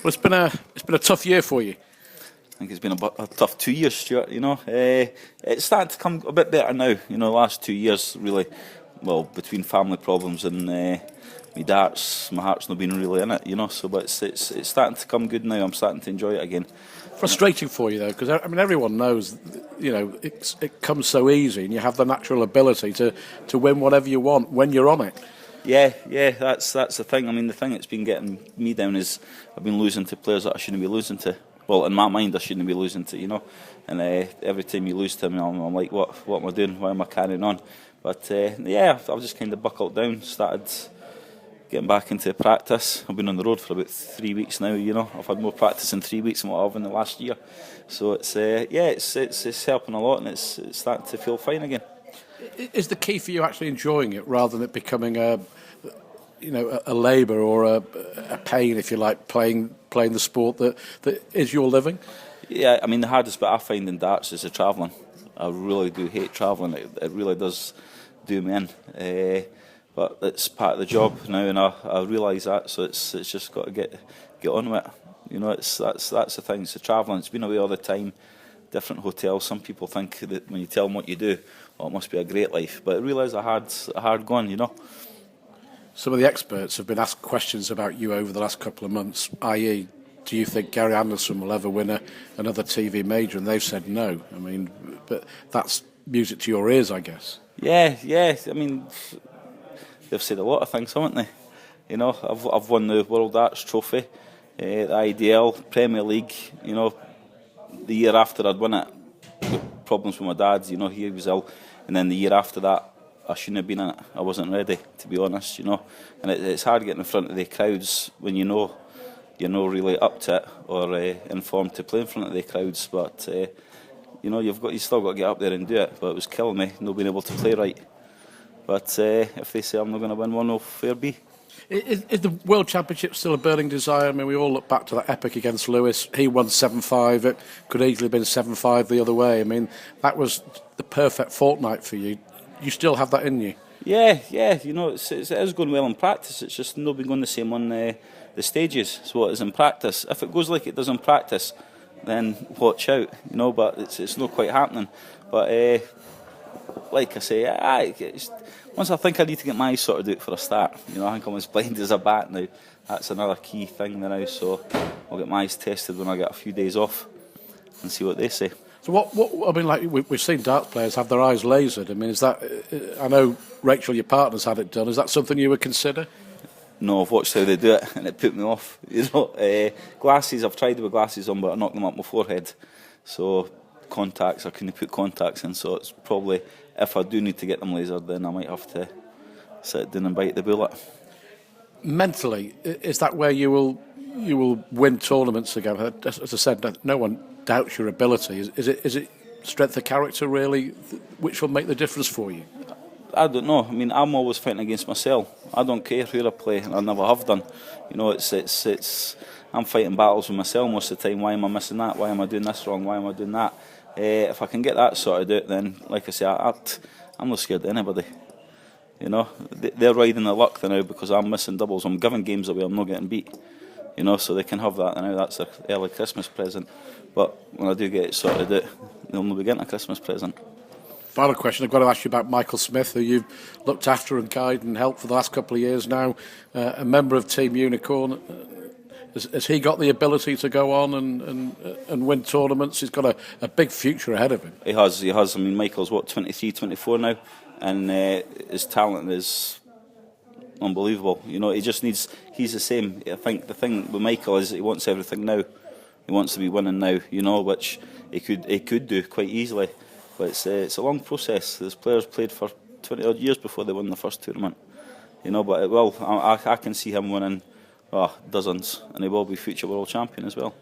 Well, it's been a tough year for you. I think it's been a tough 2 years, Stuart. It's starting to come a bit better now. The last 2 years really, well, between family problems and my darts, my heart's not been really in it. So but it's starting to come good now. I'm starting to enjoy it again. Frustrating for you though, because I mean everyone knows, it comes so easy, and you have the natural ability to win whatever you want when you're on it. Yeah, that's the thing. I mean, the thing that's been getting me down is I've been losing to players that I shouldn't be losing to. Well, in my mind, I shouldn't be losing to, And every time you lose to me, I'm like, what am I doing? Why am I carrying on? But I've just kind of buckled down, started getting back into practice. I've been on the road for about 3 weeks now. I've had more practice in 3 weeks than what I've in the last year. So it's helping a lot, and it's starting to feel fine again. Is the key for you actually enjoying it rather than it becoming a labour or a pain, if you like, playing the sport that is your living? Yeah, I mean, the hardest bit I find in darts is the travelling. I really do hate travelling. It really does do me in. But it's part of the job now, and I realise that. So it's just got to get on with it. That's the thing. It's the travelling. It's been away all the time, different hotels. Some people think that when you tell them what you do, it must be a great life. But I realise a hard going. Some of the experts have been asked questions about you over the last couple of months, i.e., do you think Gary Anderson will ever win another TV major? And they've said no. I mean, but that's music to your ears, I guess. Yeah. I mean, they've said a lot of things, haven't they? I've won the World Darts Trophy, the IDL, Premier League. The year after I'd won it, problems with my dad. He was ill, and then the year after that, I shouldn't have been in it. I wasn't ready, to be honest. And it's hard getting in front of the crowds when you're not really up to it or informed to play in front of the crowds. But you still got to get up there and do it. But it was killing me not being able to play right. But if they say I'm not going to win one, well, fair be. Is the World Championship still a burning desire? I mean, we all look back to that epic against Lewis. He won 7-5. It could easily have been 7-5 the other way. I mean, that was the perfect fortnight for you. You still have that in you? Yeah. It is going well in practice. It's just not been going the same on the stages. So it is in practice. If it goes like it does in practice, then watch out. But it's not quite happening. But like I say, once I think I need to get my eyes sorted out for a start. I think I'm as blind as a bat now. That's another key thing now. So I'll get my eyes tested when I get a few days off and see what they say. So what I mean, like we've seen darts players have their eyes lasered. I mean, is that? I know Rachel, your partner's had it done. Is that something you would consider? No, I've watched how they do it, and it put me off. Glasses. I've tried with glasses on, but I knocked them up my forehead. So contacts, I couldn't put contacts in. So it's probably, if I do need to get them lasered, then I might have to sit down and bite the bullet. Mentally, is that where you will win tournaments again? As I said, no one doubts your ability. Is it strength of character really which will make the difference for you? I don't know. I mean, I'm always fighting against myself. I don't care who I play, and I never have done. It's I'm fighting battles with myself most of the time. Why am I missing that? Why am I doing this wrong? Why am I doing that? If I can get that sorted out, then, like I say, I'm not scared of anybody. They're riding the luck now because I'm missing doubles. I'm giving games away. I'm not getting beat. So they can have that now. That's their early Christmas present. But when I do get it sorted out, they'll not be getting a Christmas present. Final question, I've got to ask you about Michael Smith, who you've looked after and guided and helped for the last couple of years now, a member of Team Unicorn. Has he got the ability to go on and win tournaments? He's got a big future ahead of him. He has. I mean, Michael's 23, 24 now, and his talent is unbelievable. He just needs. He's the same. I think the thing with Michael is he wants everything now. He wants to be winning now. Which he could do quite easily. But it's a long process. These players played for 20 odd years before they won the first tournament. But it will. I can see him winning dozens, and he will be future world champion as well.